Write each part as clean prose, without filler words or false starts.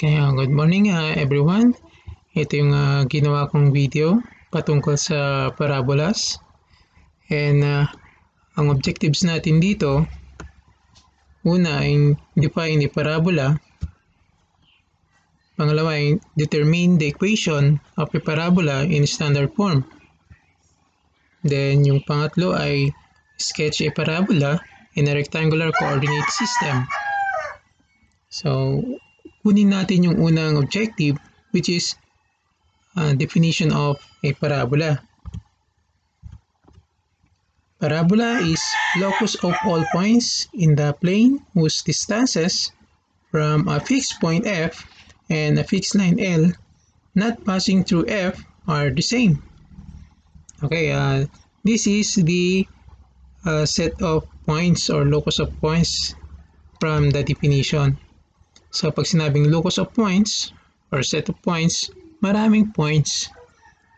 Kaya good morning everyone. Ito yung ginawa kong video patungkol sa parabolas. And ang objectives natin dito, una ay define the parabola. Pangalawa ay determine the equation of a parabola in standard form. Then yung pangatlo ay sketch a parabola in a rectangular coordinate system. So, kunin natin yung unang objective, which is definition of a parabola. Parabola is locus of all points in the plane whose distances from a fixed point F and a fixed line L not passing through F are the same. Okay, this is the set of points or locus of points from the definition. So, pag sinabing locus of points or set of points, maraming points.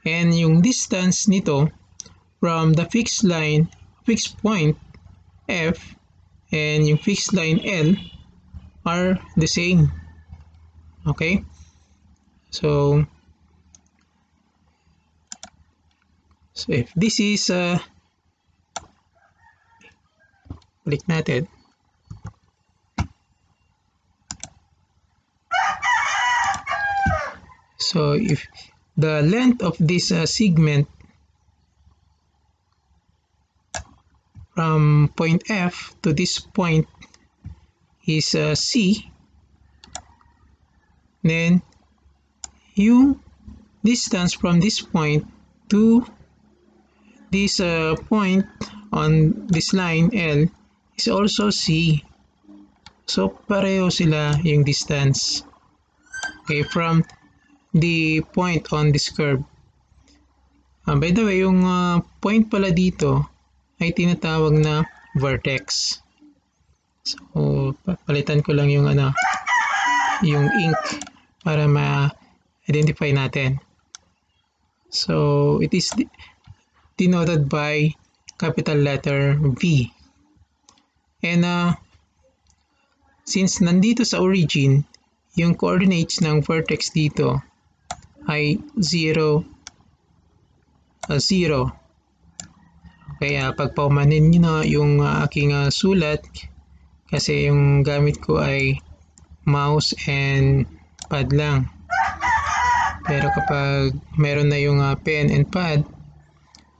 And yung distance nito from the fixed point F and yung fixed line L are the same. Okay? So if this is balik natin. So if the length of this segment from point F to this point is C, then yung distance from this point to this point on this line L is also C. So pareho sila yung distance. Okay, from the point on this curve. By the way, yung point pala dito ay tinatawag na vertex. So, palitan ko lang yung yung ink para ma-identify natin. So, it is denoted by capital letter V. And since nandito sa origin, yung coordinates ng vertex dito ay 0, 0. Kaya pag paumanin nyo na yung aking sulat, kasi yung gamit ko ay mouse and pad lang. Pero kapag meron na yung pen and pad,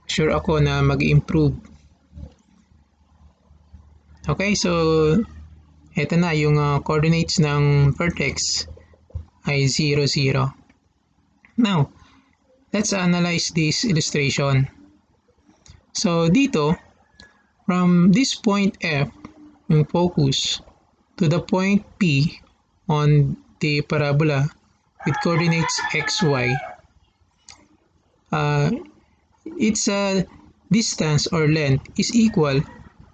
sure ako na mag-improve. Okay, so eto na yung coordinates ng vertex ay 0, 0. Now, let's analyze this illustration. So, dito, from this point F, yung focus, to the point P on the parabola with coordinates x, y, its distance or length is equal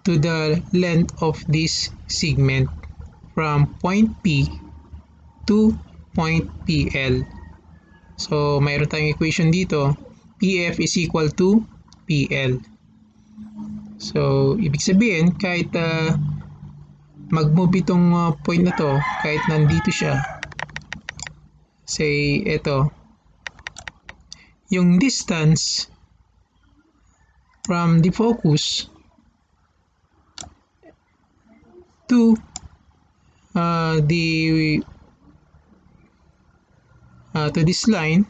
to the length of this segment from point P to point PL. So, mayroon tayong equation dito, PF is equal to PL. So, ibig sabihin, kahit mag-move itong point na to, kahit nandito siya, say, ito, yung distance from the focus to to this line,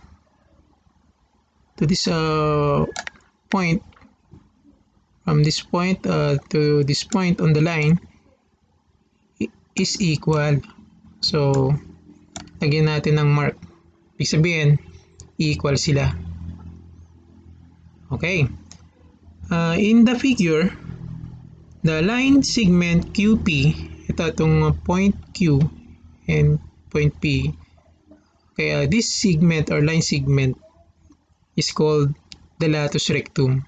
to this point, from this point to this point on the line is equal. So, lagyan natin ng mark. Ibig sabihin, equal sila. Okay. In the figure, the line segment QP, ito itong point Q and point P. Kaya this segment or line segment is called the latus rectum.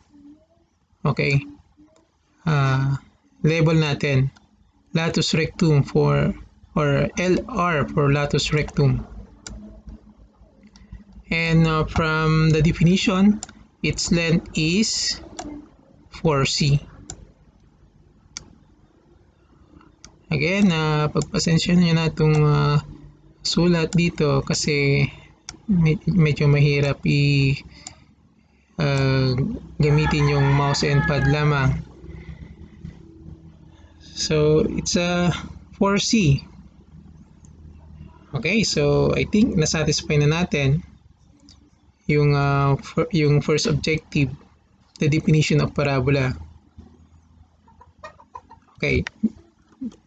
Okay. Label natin latus rectum for, or LR for latus rectum. And from the definition, its length is 4C. Again, pagpasensya nyo na itong sulat dito kasi medyo mahirap gamitin yung mouse and pad lamang. So it's a 4C. Okay, so I think nasatisfy na natin yung first objective, the definition of parabola. Okay,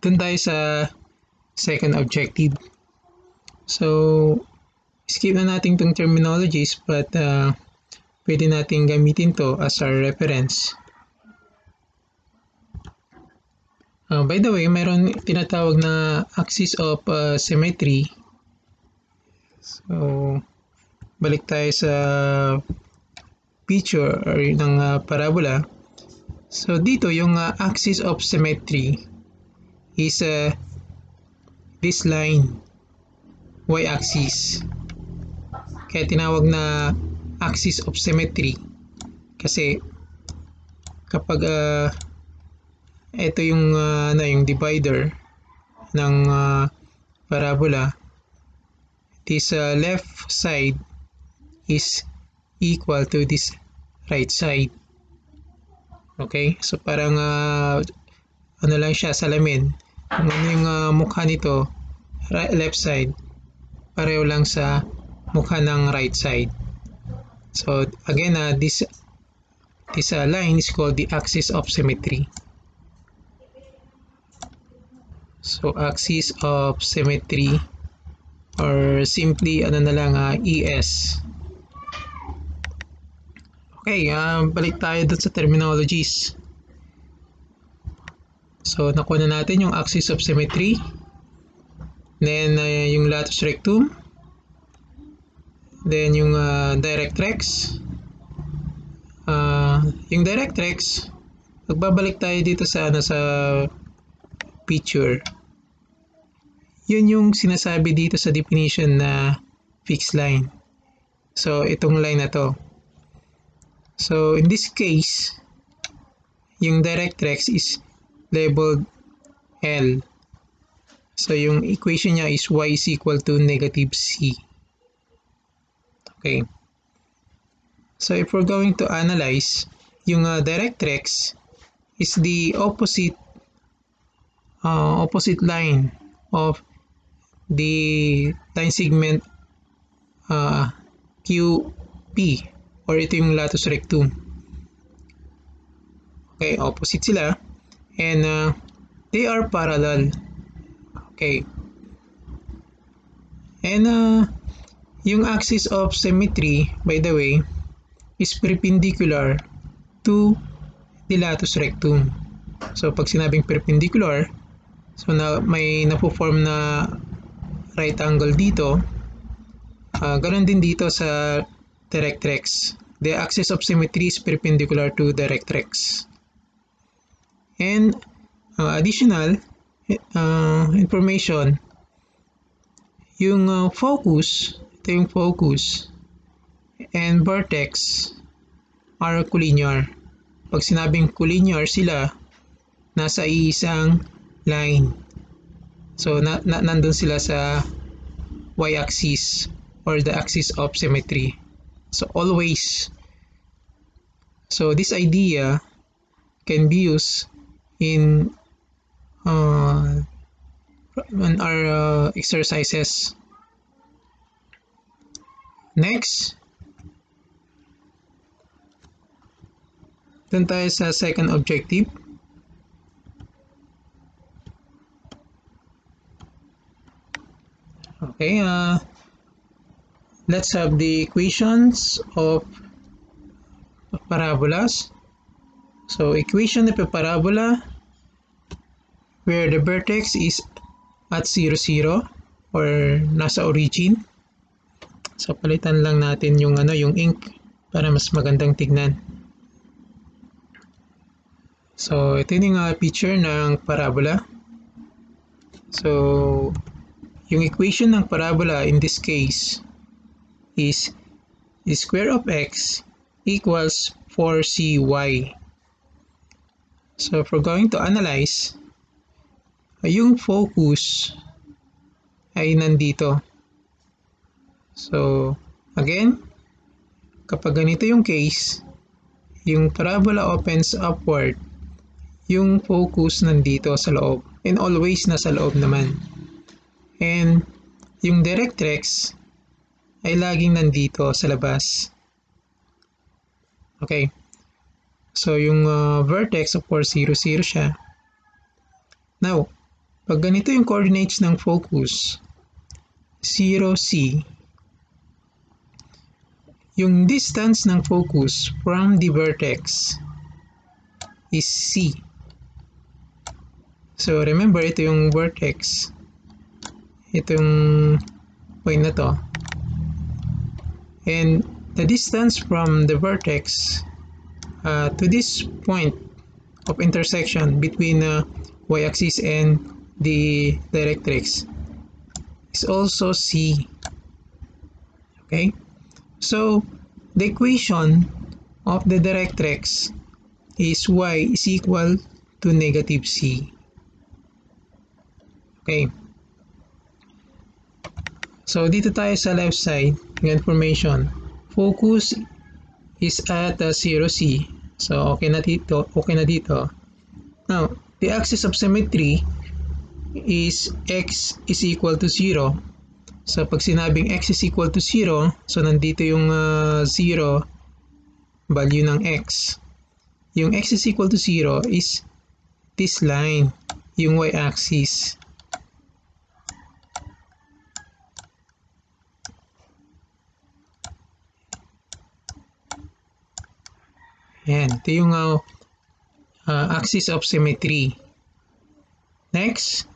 dun tayo sa second objective. So skip na natin itong terminologies, but pwede natin gamitin to as our reference. By the way, mayroon tinatawag na axis of symmetry. So balik tayo sa picture or ng parabola. So dito yung axis of symmetry is this line, y-axis. Kaya tinawag na axis of symmetry kasi kapag ito yung yung divider ng parabola, this left side is equal to this right side. Okay, so parang ano lang siya, salamin. Kung ano yung mukha nito, left side, pareho lang sa mukha ng right side. So again, this line is called the axis of symmetry. So axis of symmetry, or simply ano na lang, ES. Okay, balik tayo dun sa terminologies. So nakuha na natin yung axis of symmetry, then yung latus rectum, then yung directrix. Yung directrix, magbabalik tayo dito sa sa picture. Yun yung sinasabi dito sa definition na fixed line. So itong line na to. So in this case, yung directrix is labeled L. So yung equation niya is y is equal to negative c. Okay. So if we're going to analyze, yung directrix is the opposite line of the line segment QP, or ito yung latus rectum. Okay, opposite sila, and they are parallel. Okay, and yung axis of symmetry, by the way, is perpendicular to the latus rectum. So pag sinabing perpendicular, so may napo-form na right angle dito. Ganon din dito sa directrix. The axis of symmetry is perpendicular to directrix. And additional information, yung focus, ito yung focus, and vertex are collinear. Pag sinabing collinear sila, nasa isang line. So nandun sila sa y-axis, or the axis of symmetry. So always. So this idea can be used in our exercises. Next, dun tayo sa second objective. Okay, let's have the equations of parabolas. So equation of a parabola where the vertex is at 0, 0, or nasa origin. So palitan lang natin yung yung ink para mas magandang tignan. So ito yung picture ng parabola. So yung equation ng parabola in this case is the square of x equals 4cy. So if we're going to analyze, yung focus ay nandito. So, again, kapag ganito yung case, yung parabola opens upward, yung focus nandito sa loob. And always nasa loob naman. And yung directrix ay laging nandito sa labas. Okay. So, yung vertex, of course, 0, 0 siya. Now, pag ganito yung coordinates ng focus, 0, C, yung distance ng focus from the vertex is C. So, remember, ito yung vertex. Itong point na to. And the distance from the vertex to this point of intersection between y-axis and the directrix is also C. Okay? So, the equation of the directrix is y is equal to negative C. Okay. So, dito tayo sa left side ng information. Focus is at 0, C. So, okay na dito. Okay na dito. Now, the axis of symmetry is x is equal to 0. So, pag sinabing x is equal to 0, so nandito yung 0 value ng x. Yung x is equal to 0 is this line, yung y-axis. Yan, ito yung axis of symmetry. Next,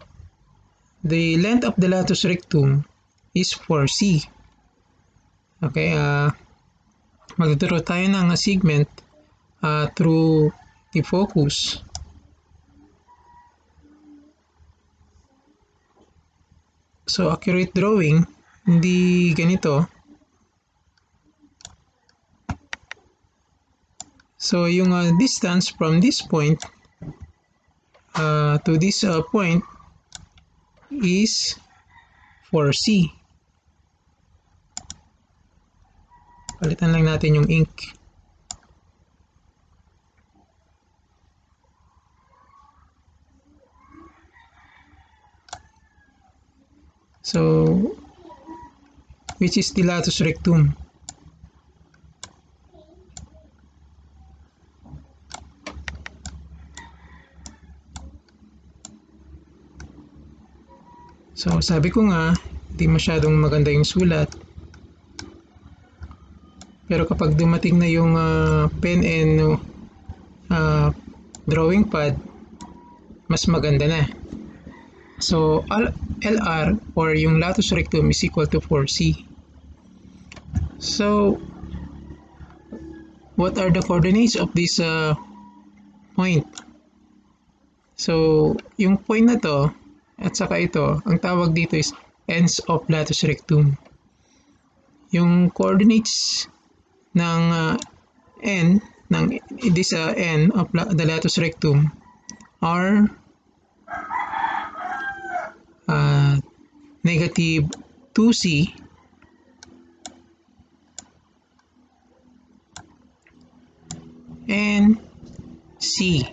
the length of the latus rectum is 4C. Okay, magduduro tayo ng segment through the focus. So, accurate drawing, hindi ganito. So, yung distance from this point to this point is 4C. Palitan lang natin yung ink. So, which is the latus rectum. So, sabi ko nga, hindi masyadong maganda yung sulat. Pero kapag dumating na yung pen and drawing pad, mas maganda na. So, LR or yung latus rectum is equal to 4C. So, what are the coordinates of this point? So, yung point na to, at saka ito, ang tawag dito is ends of latus rectum. Yung coordinates ng n, ng this n of the latus rectum are negative 2C and C.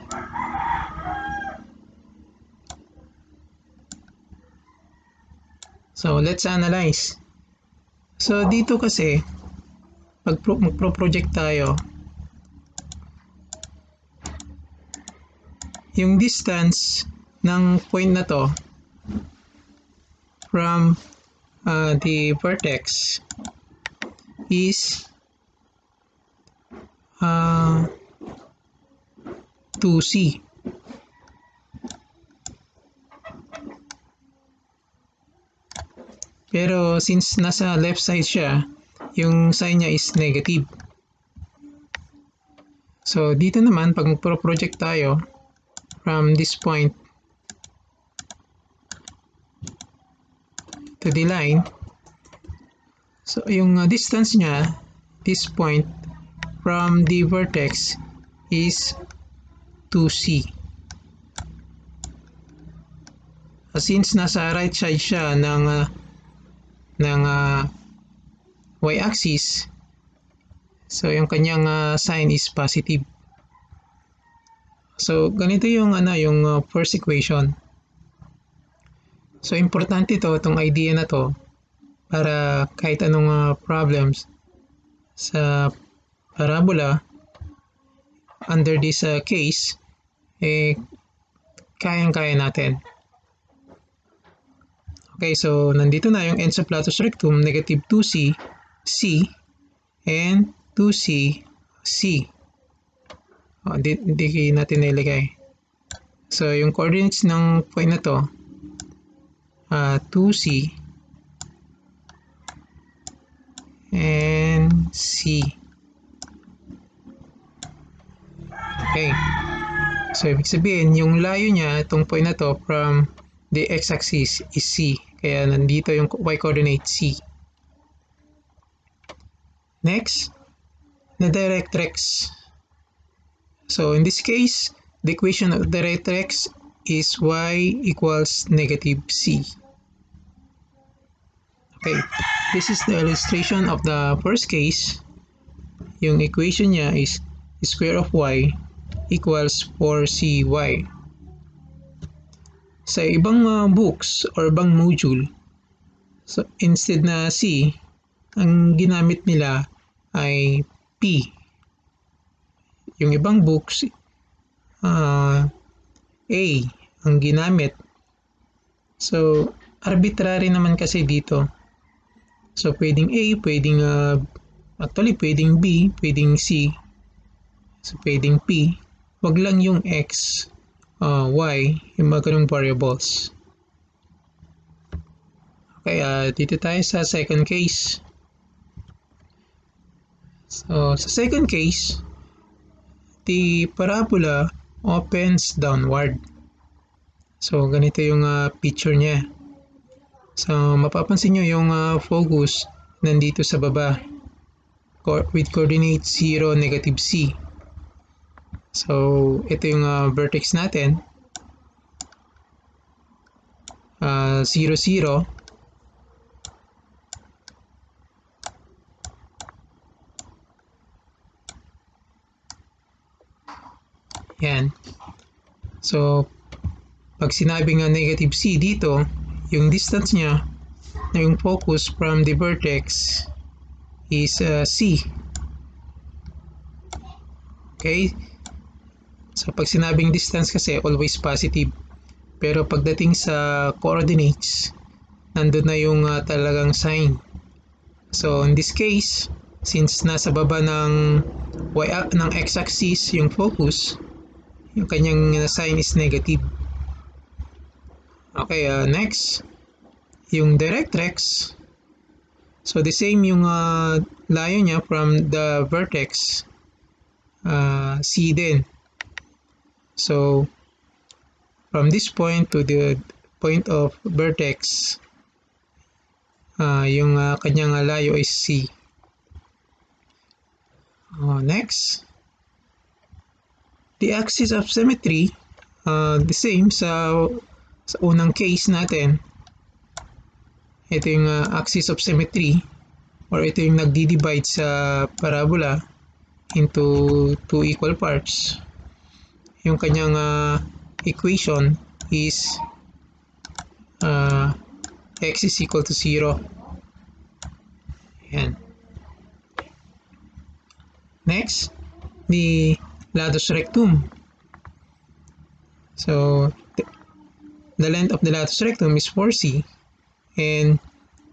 So, let's analyze. So, dito kasi, pag magpro-project tayo, yung distance ng point na to from the vertex is 2C. Pero since nasa left side siya, yung sign niya is negative. So, dito naman, pag magpro-project tayo from this point to the line, so yung distance niya, this point from the vertex is 2C. Since nasa right side siya ng ng y-axis, so yung kanyang sign is positive. So ganito yung yung first equation. So importante itong idea na to para kahit anong problems sa parabola under this case, kayang-kaya natin. Okay, so nandito na yung ends of latus rectum, negative 2c, c, and 2c, c. Hindi natin nilagay. So yung coordinates ng point na to, 2c and c. Okay. So ibig sabihin, yung layo niya, itong point na to from the x-axis is c. Kaya nandito yung y-coordinate c. Next, the directrix. So in this case, the equation of the directrix is y equals negative c. Okay, this is the illustration of the first case. Yung equation niya is square of y equals 4cy. Sa ibang books or ibang module, so instead na c, ang ginamit nila ay p. Yung ibang books, a ang ginamit. So arbitrary naman kasi dito. So pwedeng a, pwedeng actually pwedeng b, pwedeng c. So pwedeng p. Wag lang yung x, y, yung mga ganung variables. Okay, dito tayo sa second case. So sa second case, the parabola opens downward. So ganito yung picture niya. So mapapansin nyo yung focus nandito sa baba with coordinate 0, negative c. So ito yung vertex natin, 0, 0. Yan. So pag sinabing negative c dito, yung distance niya na yung focus from the vertex is c. Okay? So pag sinabing distance kasi always positive. Pero pagdating sa coordinates, nandun na yung talagang sign. So in this case, since nasa baba ng x-axis yung focus, yung kanyang sign is negative. Okay, next, yung directrix. So the same yung layo niya from the vertex, c din. So from this point to the point of vertex, yung kanyang layo is c. Next, the axis of symmetry, the same sa unang case natin. Ito yung axis of symmetry, or ito yung nagdi-divide sa parabola into two equal parts. Yung kanyang equation is x is equal to 0. Ayan. Next, the latus rectum. So the length of the latus rectum is 4c, and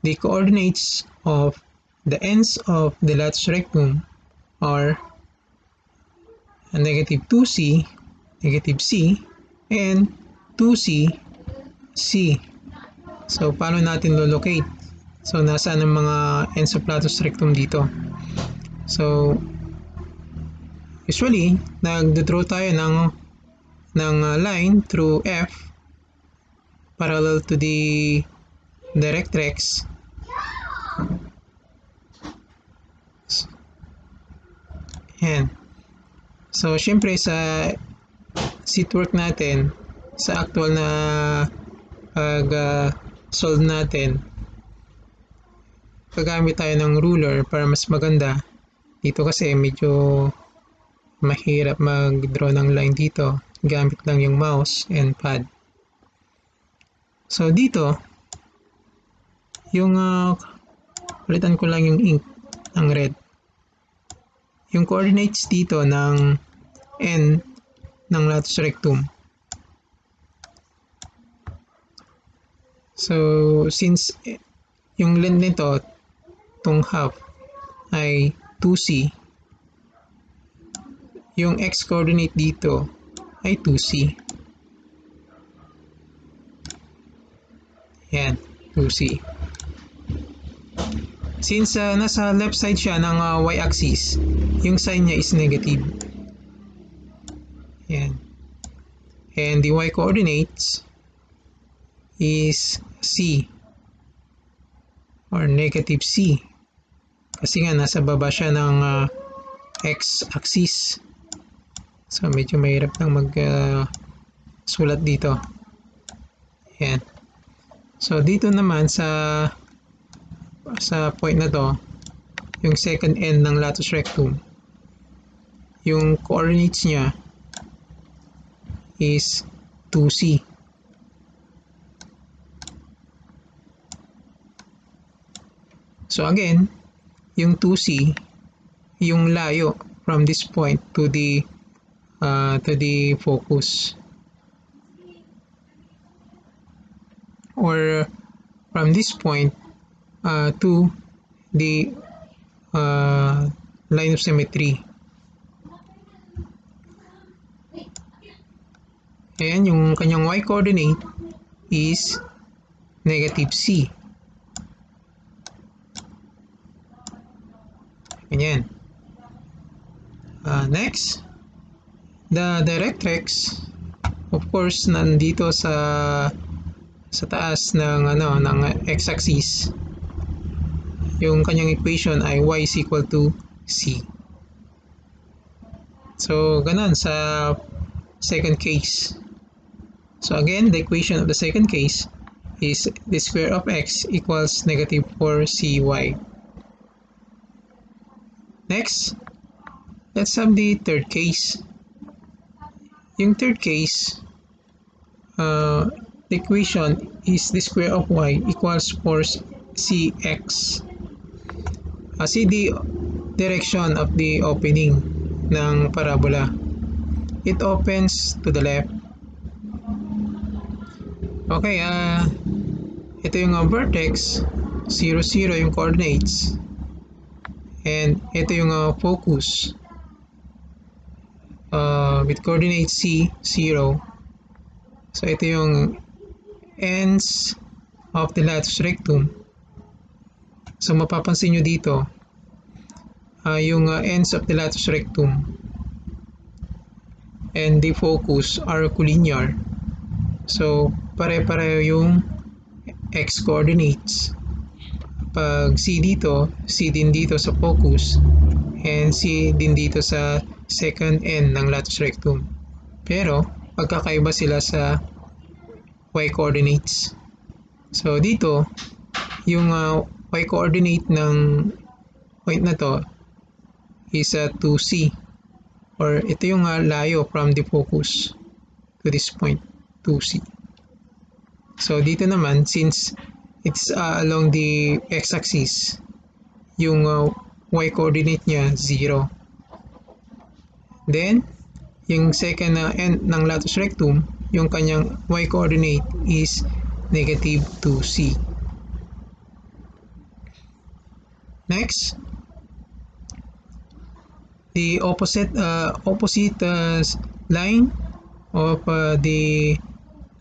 the coordinates of the ends of the latus rectum are negative 2c, negative c, and 2c, c. So paano natin locate? So nasaan ang mga ends of latus rectum dito? So usually nagdo-draw tayo ng line through F parallel to the directrix. Yan. So syempre sa sheet work natin, sa actual na pag solve natin, gagamit tayo ng ruler para mas maganda. Dito kasi medyo mahirap mag-draw ng line dito. Gamit lang yung mouse and pad. So dito, yung palitan ko lang yung ink ng red. Yung coordinates dito ng end ng latus rectum. So since yung length nito, itong half ay 2c, yung x coordinate dito ay 2c. Yan, 2c. Since nasa left side siya ng y-axis, yung sign niya is negative. Yan. And the y coordinates is c or negative c. Kasi nga nasa baba siya ng x-axis. So medyo mahirap lang sulat dito. Yan. So dito naman sa point na to, yung second end ng latus rectum, yung coordinates niya is 2c. So again, yung 2c, yung layo from this point to the focus, or from this point to the line of symmetry. Ayan, yung kanyang y coordinate is negative c. Ganyan. Next, the directrix, of course, nandito sa taas ng x-axis. Yung kanyang equation ay y is equal to c. So ganun sa second case. So again, the equation of the second case is the square of x equals negative 4cy. Next, let's have the third case. Yung third case, the equation is the square of y equals 4cx. See the direction of the opening ng parabola. It opens to the left. Okay, ito yung vertex, 0, 0 yung coordinates. And ito yung focus with coordinate c, 0. So ito yung ends of the latus rectum. So mapapansin nyo dito, yung ends of the latus rectum and the focus are collinear. So pare-pareho yung x coordinates. Pag C dito, C din dito sa focus, and C din dito sa second end ng latus rectum. Pero pagkakaiba sila sa y coordinates. So dito, yung y coordinate ng point na to is 2c, or ito yung layo from the focus to this point, 2c. So dito naman, since it's along the x-axis, yung y coordinate niya 0. Then yung second end ng latus rectum, yung kanyang y coordinate is negative 2c. Next, the opposite line of the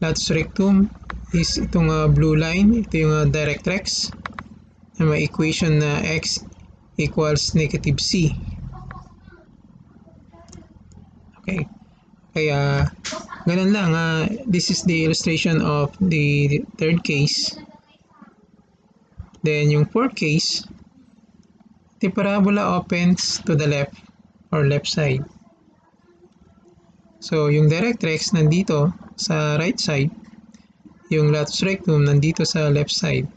latus rectum is itong blue line. Ito yung directrix na may equation na x equals negative c. Okay, kaya ganun lang. This is the illustration of the third case. Then yung fourth case, the parabola opens to the left or left side. So yung directrix nandito sa right side, yung latus rectum nandito sa left side.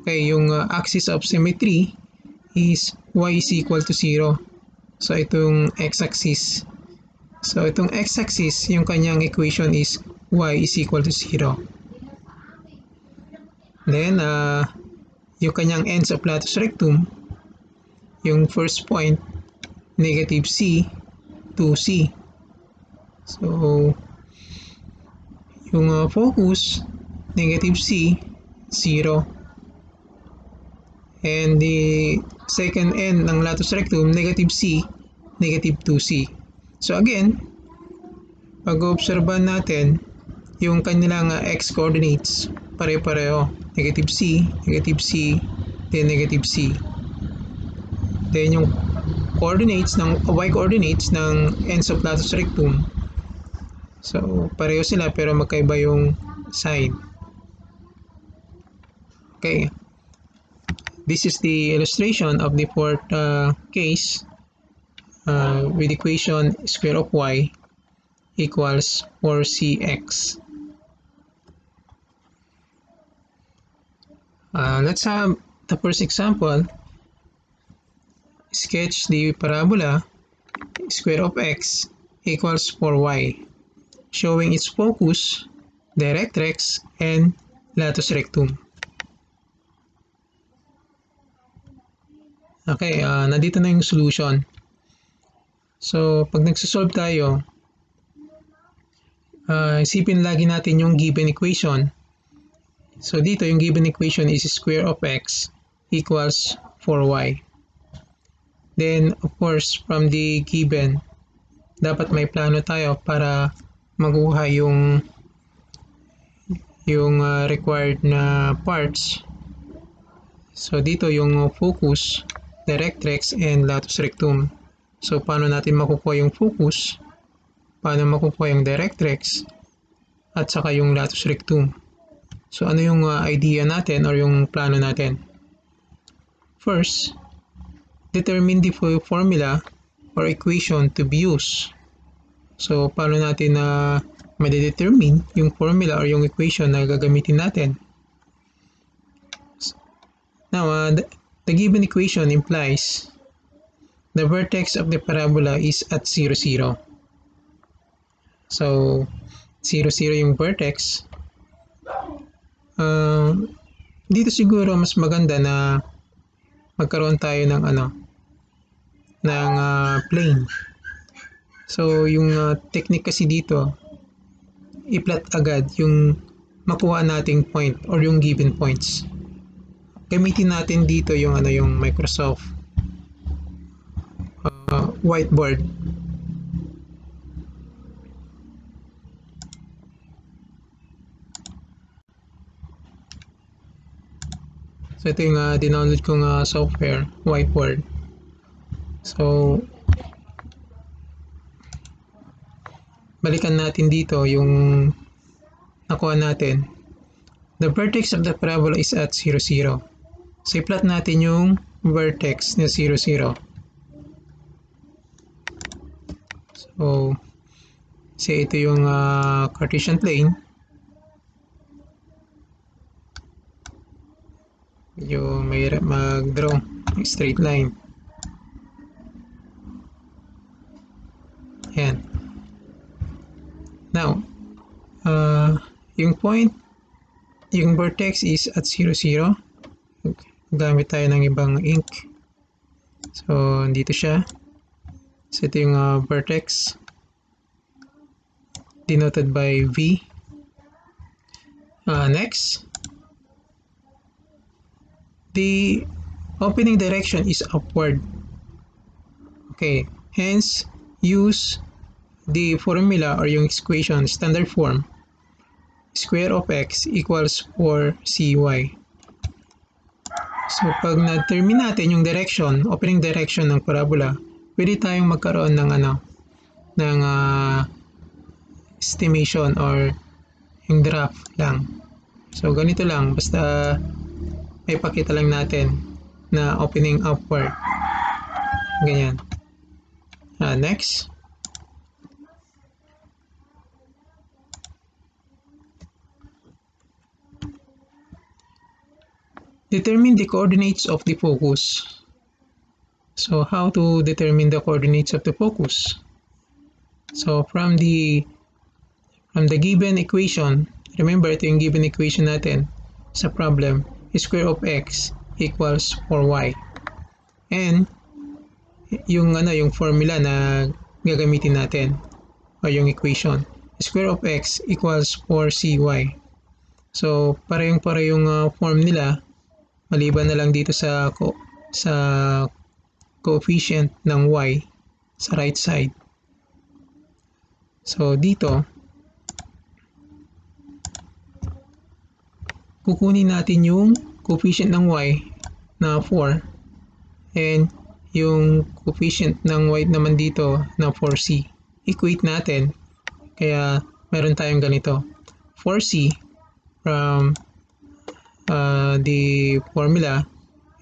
Okay, yung axis of symmetry is y is equal to 0. So, itong x-axis. So, itong x-axis, yung kanyang equation is y is equal to 0. Then, yung kanyang ends of latus rectum, yung first point, negative c to c. So, yung focus, negative c, 0. And the second end ng latus rectum, negative c, negative 2c. So again, pag-obserban natin, yung kanilang x coordinates, pare-pareho. Negative c, then negative c. Then yung coordinates ng y coordinates ng ends of latus rectum, so pareho sila pero magkaiba yung sign. Okay. This is the illustration of the fourth case with equation square of y equals 4cx. Let's have the first example. Sketch the parabola square of x equals 4y, showing its focus, directrix, and latus rectum. Okay, nandito na yung solution. So, pag nagsosolve tayo, isipin lagi natin yung given equation. So, dito yung given equation is square of x equals 4y. Then, of course, from the given, dapat may plano tayo para makuha yung required na parts. So, dito yung focus, directrix, and latus rectum. So, paano natin makukuha yung focus, paano makukuha yung directrix, at saka yung latus rectum. So, ano yung idea natin or yung plano natin? First, determine the formula or equation to be used. So, paano natin ma-determine yung formula or yung equation na gagamitin natin? Now, the given equation implies the vertex of the parabola is at 0, 0. So, 0, 0 yung vertex. Dito siguro mas maganda na magkaroon tayo ng plane. So, yung technique kasi dito, i-plot agad yung makuha nating point or yung given points. Gamitin natin dito yung yung Microsoft whiteboard. So, ito yung dinownload kong software, whiteboard. So, balikan natin dito yung nakuha natin. The vertex of the parabola is at 0, 0. So, i-plot natin yung vertex na 0, 0. So, ito yung Cartesian plane. Medyo mahirap mag-draw ng straight line. Ayan. Now, yung point, yung vertex is at 0, 0. Gamit tayo ng ibang ink. So, dito siya. So, ito yung vertex denoted by V. Next, the opening direction is upward. Okay, hence, use the formula or yung equation, standard form, square of x equals 4cy. So, pag na-determine natin yung direction, opening direction ng parabola, pwede tayong magkaroon ng ng estimation or yung draft lang. So, ganito lang, basta may pakita lang natin na opening upward. Ganyan. Next. Determine the coordinates of the focus. So how to determine the coordinates of the focus? So from the given equation, remember ito yung given equation natin sa problem, square of x equals 4y. And yung formula na gagamitin natin o yung equation, square of x equals 4cy. So parehong form nila, maliban na lang dito sa coefficient ng y sa right side. So dito kukunin natin yung coefficient ng y na 4 and yung coefficient ng y naman dito na 4c. Equate natin, kaya meron tayong ganito, 4c from the formula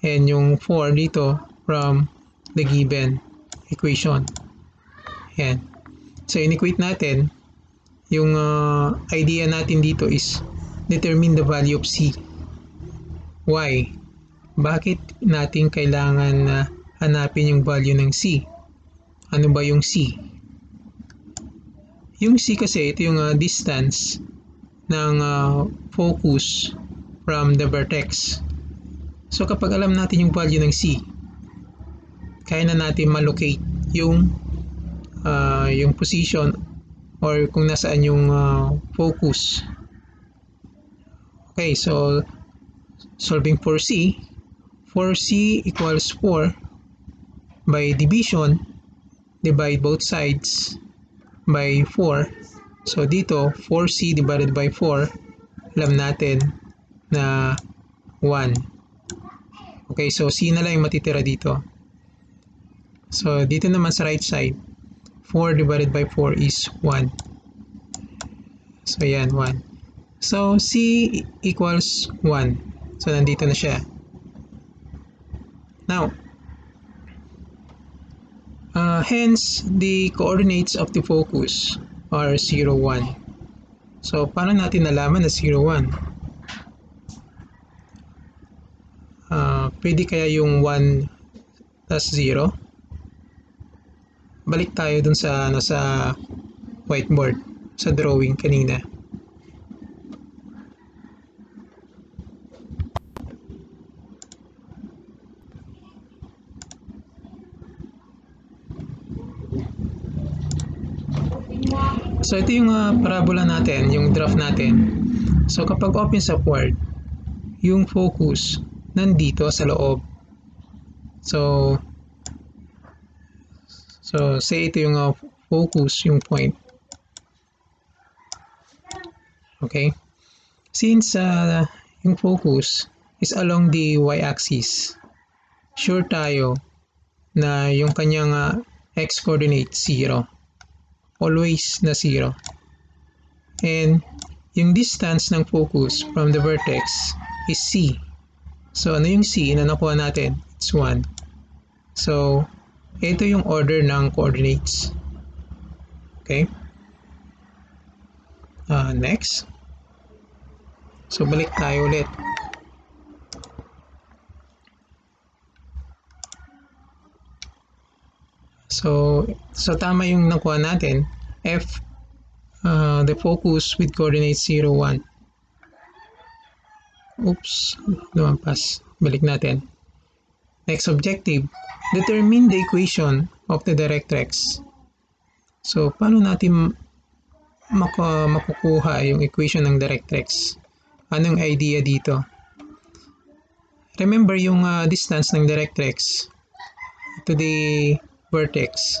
and yung 4 dito from the given equation. Yan. So in-equate natin, yung idea natin dito is determine the value of c. Why? Bakit natin kailangan hanapin yung value ng c? Ano ba yung c? Yung c kasi ito yung distance ng focus from the vertex. So kapag alam natin yung value ng c, kaya na natin malocate yung position or kung nasaan yung focus. Okay, so solving for c, 4c equals 4. By division, divide both sides by 4. So dito, 4c divided by 4, alam natin na 1. Okay, so c na lang yung matitira dito. So dito naman sa right side, 4 divided by 4 is 1. So yan, 1. So c equals 1. So nandito na siya. Now, hence the coordinates of the focus are 0, 1. So paano natin nalaman na 0, 1? Pwede kaya yung 1 plus 0? Balik tayo dun sa whiteboard, sa drawing kanina. So ito yung parabola natin, yung graph natin. So kapag open sa Word, yung focus nandito sa loob. So say ito yung focus, yung point. Okay? Since yung focus is along the y-axis, sure tayo na yung kanyang x-coordinate 0. Always na 0. And yung distance ng focus from the vertex is c. So ano yung c na nakuha natin? It's 1. So ito yung order ng coordinates. Okay? Next. So balik tayo ulit. So tama yung nakuha natin. F, the focus with coordinates 0, 1. Oops, lumampas. Balik natin. Next objective, determine the equation of the directrix. So paano natin makukuha yung equation ng directrix? Anong idea dito? Remember yung distance ng directrix to the vertex.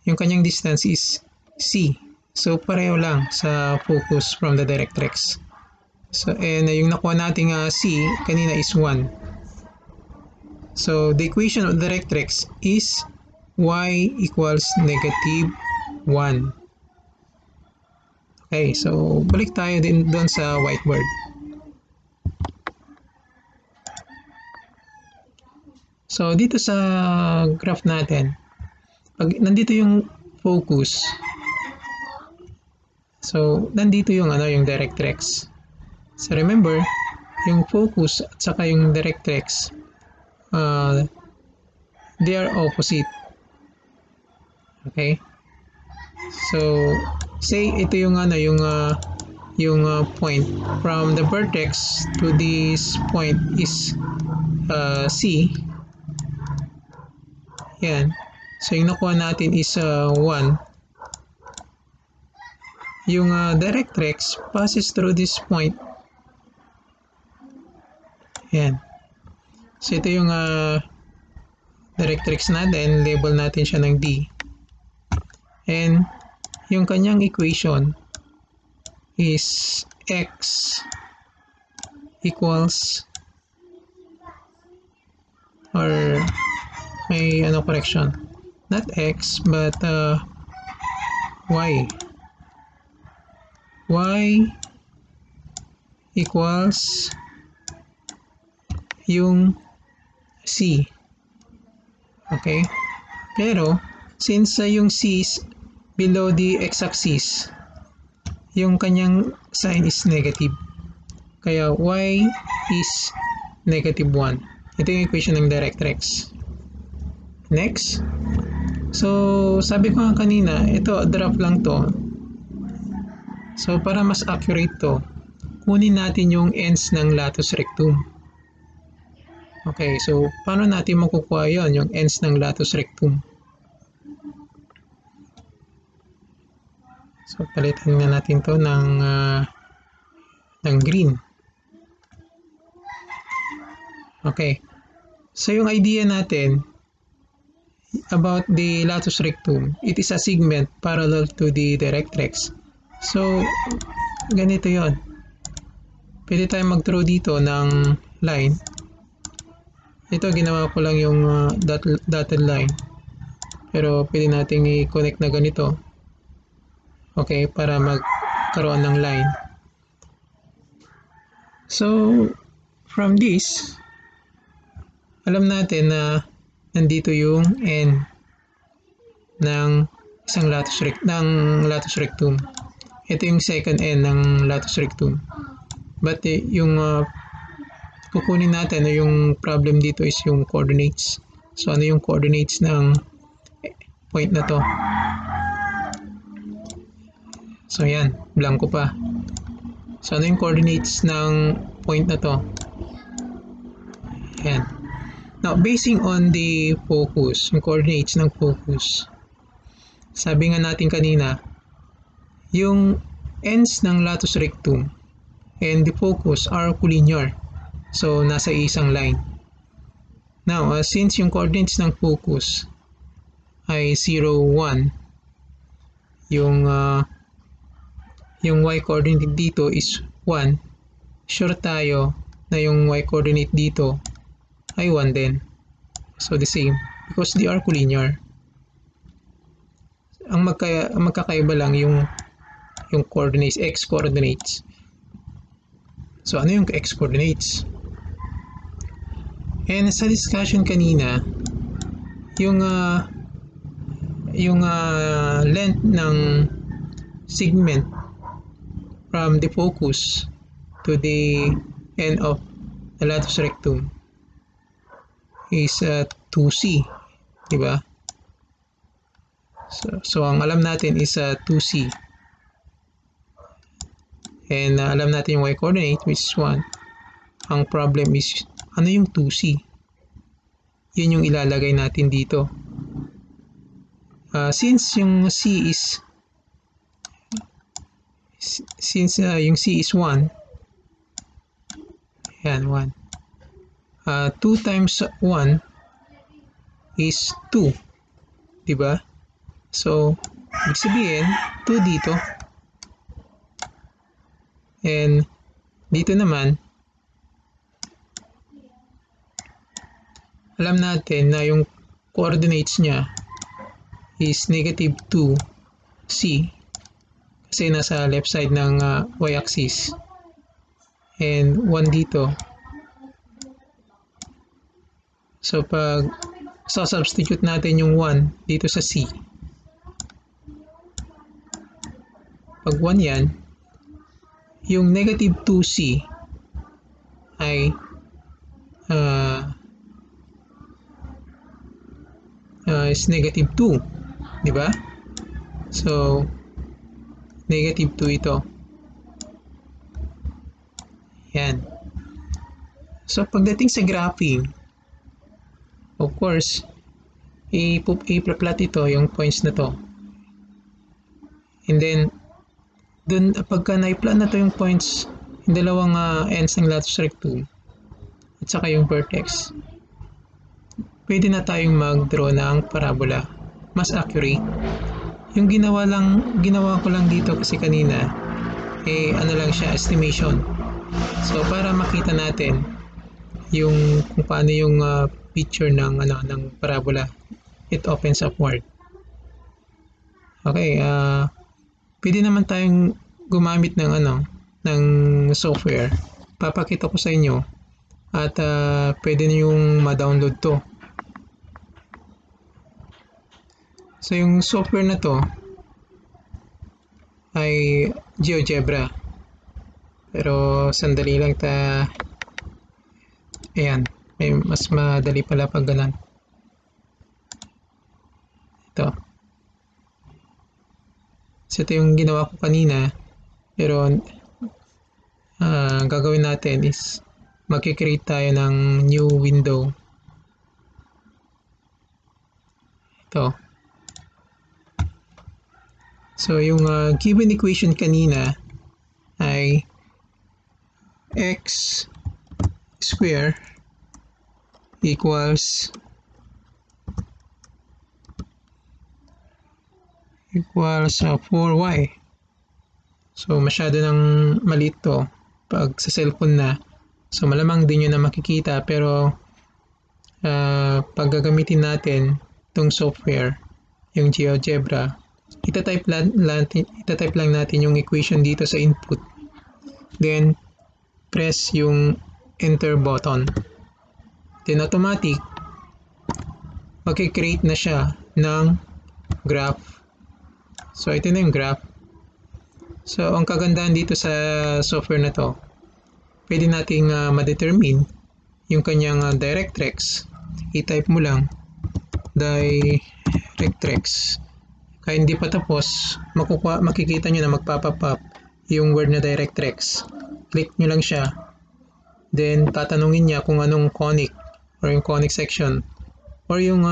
Yung kanyang distance is c. So pareho lang sa focus from the directrix. So and yung nakuha nating c kanina is 1. So the equation of the directrix is y equals negative 1. Okay, so balik tayo din doon sa whiteboard. So dito sa graph natin, pag nandito yung focus, so nandito yung yung directrix. So remember, yung focus at saka yung directrix, they are opposite. Okay? So, say ito yung point from the vertex to this point is C. Yan. So, yung nakuha natin is 1. Yung directrix passes through this point. Yan. So, ito yung directrix natin. Label natin siya ng D. And yung kanyang equation is x equals, or may correction, not x but y equals yung C. Okay, pero since yung C is below the x-axis, yung kanyang sign is negative, kaya y is negative 1. Ito yung equation ng directrix. Next, so sabi ko nga kanina, ito draft lang to. So para mas accurate to, kunin natin yung ends ng latus rectum. Okay, so paano natin makukuha yon, yung ends ng latus rectum? So palitan na natin to ng green. Okay, so yung idea natin about the latus rectum, it is a segment parallel to the directrix. So ganito yon, pwede tayong mag-draw dito ng line. Ito ginawa ko lang yung dotted line, pero pwede nating i-connect na ganito. Okay, para magkaroon ng line. So from this, alam natin na nandito yung end ng isang latus rectum. Ito yung second end ng latus rectum. But yung kukunin natin, yung problem dito is yung coordinates. So ano yung coordinates ng point na to? So yan, blanco pa. So ano yung coordinates ng point na to? Yan. Now, basing on the focus, yung coordinates ng focus, sabi nga natin kanina, yung ends ng latus rectum and the focus are collinear. So, nasa isang line. Now, since yung coordinates ng focus ay 0, 1, yung y coordinate dito is 1, sure tayo na yung y coordinate dito ay 1 din. So the same, because they are collinear. Ang magkakaiba lang yung coordinates, x coordinates. So ano yung x coordinates? And sa discussion kanina, yung length ng segment from the focus to the end of the latus rectum is 2c, di ba? So ang alam natin is 2c, and alam natin yung y coordinate which is 1. Ang problem is ano yung 2c? Yun yung ilalagay natin dito. Since yung c is yung c is 1, yan 1. 2 times 1 is 2, diba? So, ibig sabihin, 2 dito. And, dito naman, alam natin na yung coordinates niya is negative 2c kasi nasa left side ng y-axis. And 1 dito. So pag substitute natin yung 1 dito sa C, pag 1 yan, yung negative 2c ay is negative 2, di ba? So, negative 2 ito. Yan. So, pagdating sa graphing, of course, i-plot ito, yung points na to. And then, dun, pagka na-plot na to yung points, yung dalawang ends ng lattice rectum, at saka yung vertex, pwede na tayong mag-draw ng parabola. Mas accurate. Yung ginawa ko lang dito kasi kanina, ano lang siya, estimation. So, para makita natin yung kung paano yung picture ng parabola, it opens upward. Okay, pwede naman tayong gumamit ng ng software. Papakita ko sa inyo at pwede niyong ma-download to. So, yung software na to ay GeoGebra. Pero sandali lang ayan, mas madali pala pag ganun. Ito. So, ito yung ginawa ko kanina. Pero gagawin natin is mag-create tayo ng new window. Ito. So, yung given equation kanina ay x square equals 4y. So, masyado nang maliit to pag sa cellphone na. So, malamang din yun na makikita. Pero, pag gagamitin natin itong software, yung GeoGebra, itatype lang natin yung equation dito sa input. Then, press yung enter button. Then, automatic, mag-create na siya ng graph. So, ito na yung graph. So, ang kagandahan dito sa software na to, pwede nating ma-determine yung kanyang directrix. I-type mo lang directrix. Kaya hindi pa tapos, makikita nyo na magpapop up yung word na directrix. Click nyo lang siya. Then, tatanungin niya kung anong conic or yung conic section or yung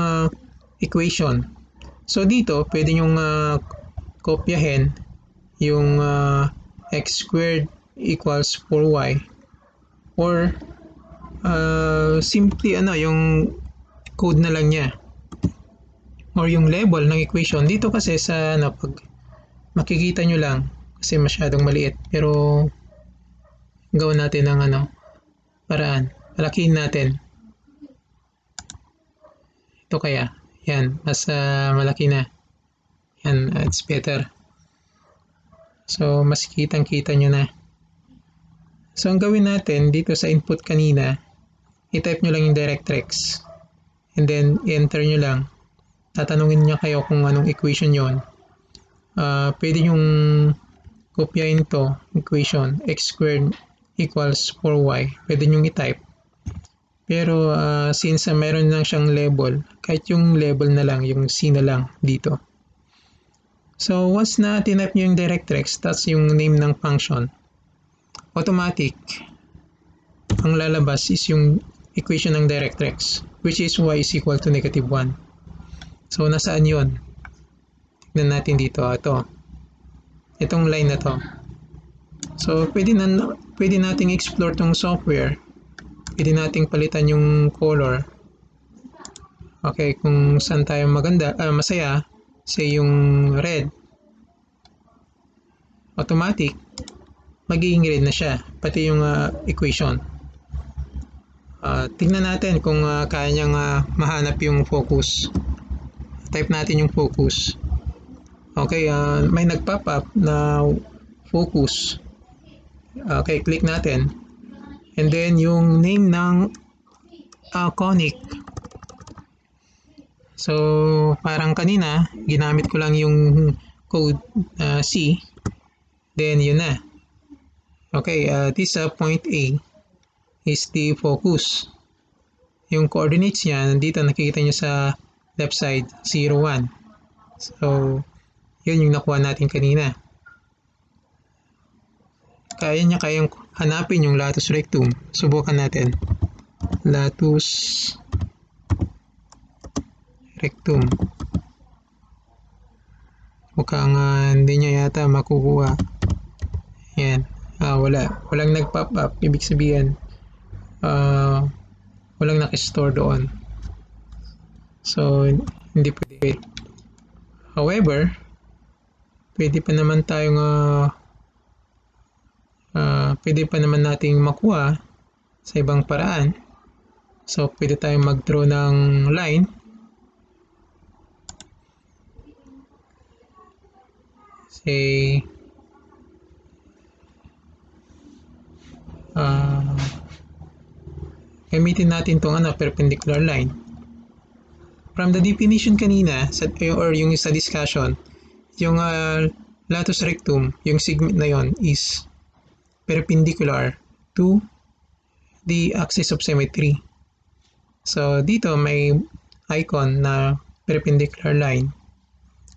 equation. So, dito, pwede nyong kopyahin yung x squared equals 4y or simply yung code na lang niya or yung label ng equation. Dito kasi sa pag makikita nyo lang kasi masyadong maliit, pero gawin natin ng paraan. Palakihin natin. Ito kaya. Yan, mas malaki na. Yan, it's better. So, mas kitang-kita nyo na. So, ang gawin natin dito sa input kanina, i-type nyo lang yung directrix. And then, enter nyo lang. Tatanungin niya kayo kung anong equation yon. Pwede yung kopyahin to, equation, x squared equals 4y. Pwede nyo i-type. Pero, since meron lang siyang label, kahit yung label na lang, yung C na lang dito. So, once na tinype nyo yung directrix, that's yung name ng function, automatic, ang lalabas is yung equation ng directrix, which is y is equal to negative 1. So, nasaan yun? Tignan natin dito. Itong line na to. So, pwede nating explore tong software. Pwede nating palitan yung color. Okay, kung saan tayo masaya, say yung red, automatic, magiging red na siya, pati yung equation. Tignan natin kung kaya niyang mahanap yung focus. Type natin yung focus. Okay, may nag-pop up na focus. Okay, click natin. And then yung name ng conic. So, parang kanina, ginamit ko lang yung code C. Then, yun na. Okay, this point A. is the focus. Yung coordinates niya, nandito nakikita nyo sa left side, 0, 1. So, yun yung nakuha natin kanina. Kayang hanapin yung latus rectum. Subukan natin. Latus rectum. Mukhang hindi niya yata makukuha. Yan. Wala. Walang nag-pop up. Ibig sabihin, walang nakistore doon. So, hindi pwede. However, pwede pa naman tayong pwede pa naman nating makuha sa ibang paraan. So, pwede tayong mag-draw ng line. Say, gamitin natin itong perpendicular line. From the definition kanina, or yung sa discussion, yung latus rectum, yung segment na yon is perpendicular to the axis of symmetry. So, dito may icon na perpendicular line.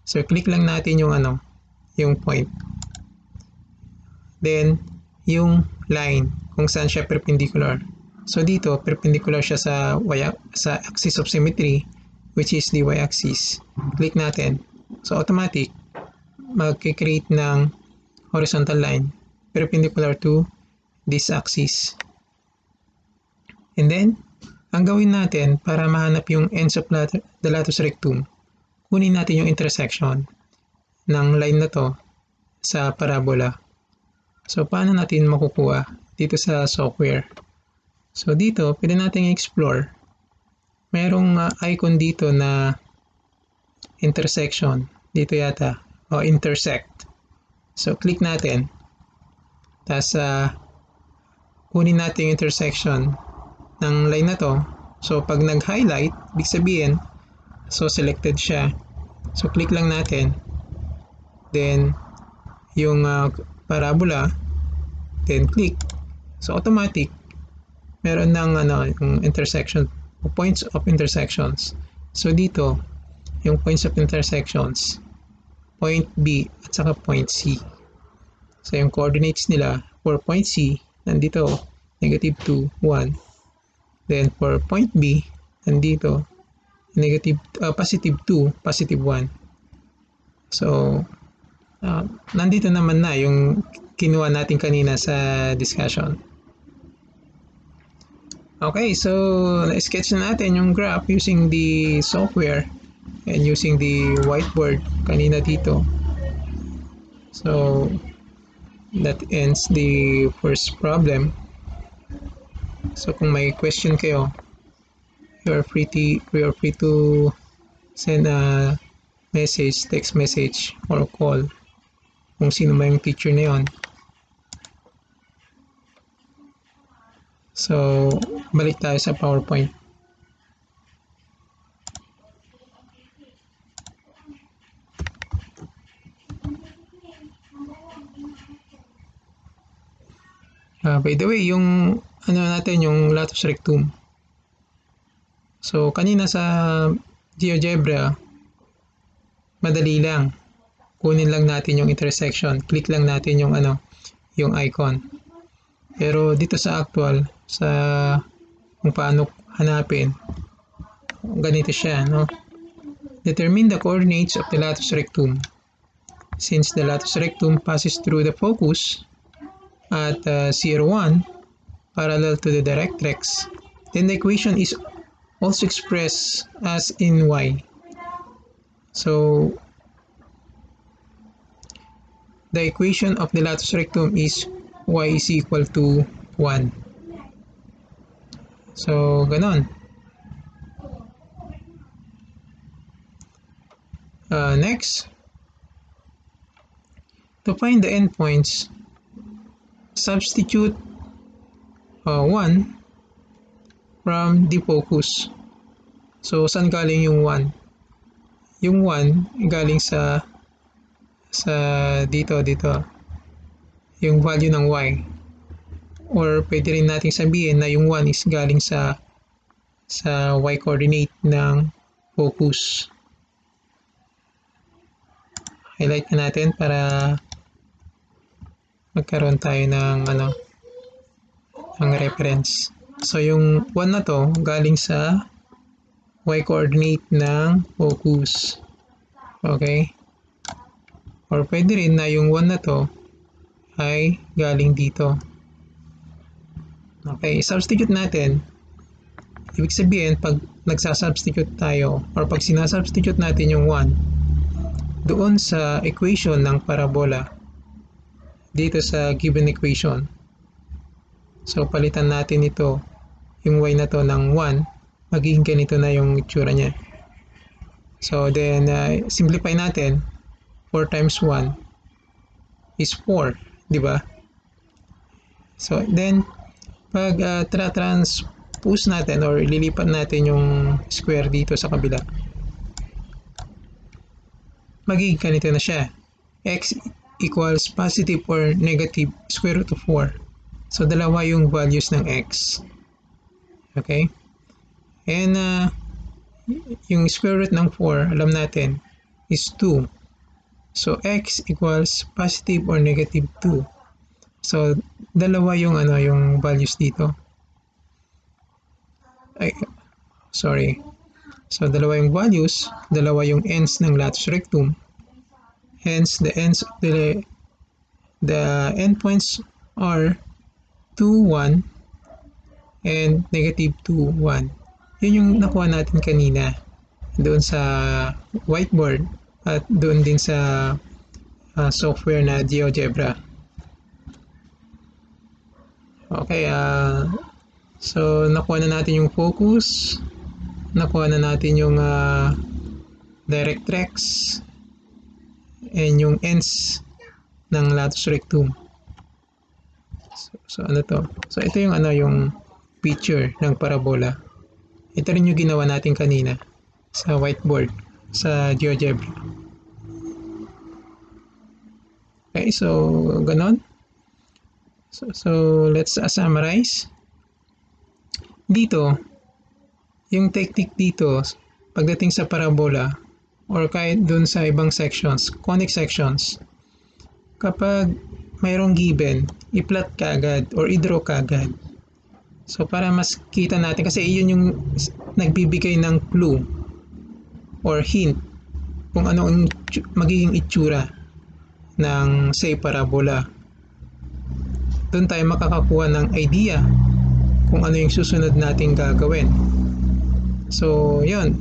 So, click lang natin yung yung point. Then, yung line kung saan siya perpendicular. So, dito perpendicular siya sa axis of symmetry, which is the y-axis. Click natin. So, automatic mag-create ng horizontal line perpendicular to this axis. And then, ang gawin natin para mahanap yung ends of the latus rectum, kunin natin yung intersection ng line na to sa parabola. So, paano natin makukuha? Dito sa software. So, dito, pwede natin explore. Merong icon dito na intersection. Dito yata. O, intersect. So, click natin. Tapos, kunin natin yung intersection ng line na to. So, pag nag-highlight, ibig sabihin, so selected siya. So, click lang natin. Then, yung parabola, then click. So, automatic, meron ng yung intersection, points of intersections. So, dito, yung points of intersections, point B at saka point C. So, yung coordinates nila for point C, nandito, -2, 1. Then, for point B, nandito, positive 2, positive 1. So, nandito naman na yung kinuha natin kanina sa discussion. Okay, so sketch na natin yung graph using the software and using the whiteboard kanina dito. So, that ends the first problem. So, kung may question kayo, you are free to send a message, text message, or call kung sino man yung teacher na yun. So, balik tayo sa PowerPoint. By the way, yung natin, yung latus rectum. So, kanina sa GeoGebra, madali lang. Kunin lang natin yung intersection. Click lang natin yung yung icon. Pero dito sa actual, sa kung paano hanapin, ganito siya, no? Determine the coordinates of the latus rectum. Since the latus rectum passes through the focus at 0, 1, parallel to the directrix, then the equation is also expressed as in y. So, the equation of the latus rectum is y is equal to 1. So, ganon. Next, to find the endpoints, substitute 1 from the focus. So, saan galing yung 1? Yung 1 galing sa dito. Yung value ng y. or pwede rin nating sabihin na yung 1 is galing sa y coordinate ng focus. Highlight na natin para magkaroon tayo ng ng reference. So yung 1 na to galing sa y coordinate ng focus. Okay? Or pwede rin na yung 1 na to ay galing dito. Okay, substitute natin. Ibig sabihin, pag nagsasubstitute tayo or pag sinasubstitute natin yung 1 doon sa equation ng parabola dito sa given equation, so palitan natin ito, yung y na to ng 1, magiging ganito na yung itsura niya. So then simplify natin. 4 times 1 is 4, di ba? So then pag transpose natin or ililipat natin yung square dito sa kabila, magiging ganito na siya. X equals positive or negative square root of 4. So dalawa yung values ng x. Okay? And yung square root ng 4, alam natin, is 2. So x equals positive or negative 2. So dalawa yung yung values dito. Ay, sorry. So dalawa yung values, dalawa yung ends ng latus rectum. Hence the ends of the endpoints are 2, 1 and negative 2, 1. Yun yung nakuha natin kanina doon sa whiteboard at doon din sa software na GeoGebra. Okay, so nakuha na natin yung focus, nakuha na natin yung directrix and yung ends ng latus rectum. So ano to? So ito yung yung picture ng parabola. Ito rin yung ginawa natin kanina sa whiteboard sa GeoGebra. Okay, so ganon. So let's summarize. Dito, yung technique dito pagdating sa parabola or kahit dun sa ibang sections, conic sections, kapag mayroong given, i-plot ka agad or i-draw ka agad. So para mas kita natin, kasi iyon yung nagbibigay ng clue or hint kung ano ang magiging itsura ng say parabola. Doon tayo makakakuha ng idea kung ano yung susunod nating gagawin. So yun,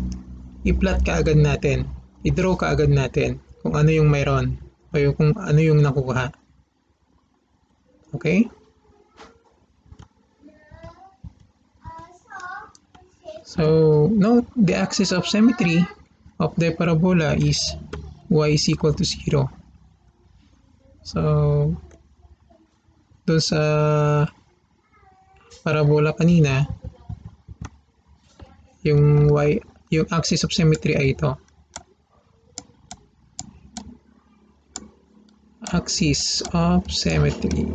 i-plot ka agad natin, i-draw ka agad natin kung ano yung mayroon o kung ano yung nakuha. Okay? So note the axis of symmetry of the parabola is y is equal to 0. So doon sa parabola kanina, yung axis of symmetry ay ito. Axis of symmetry.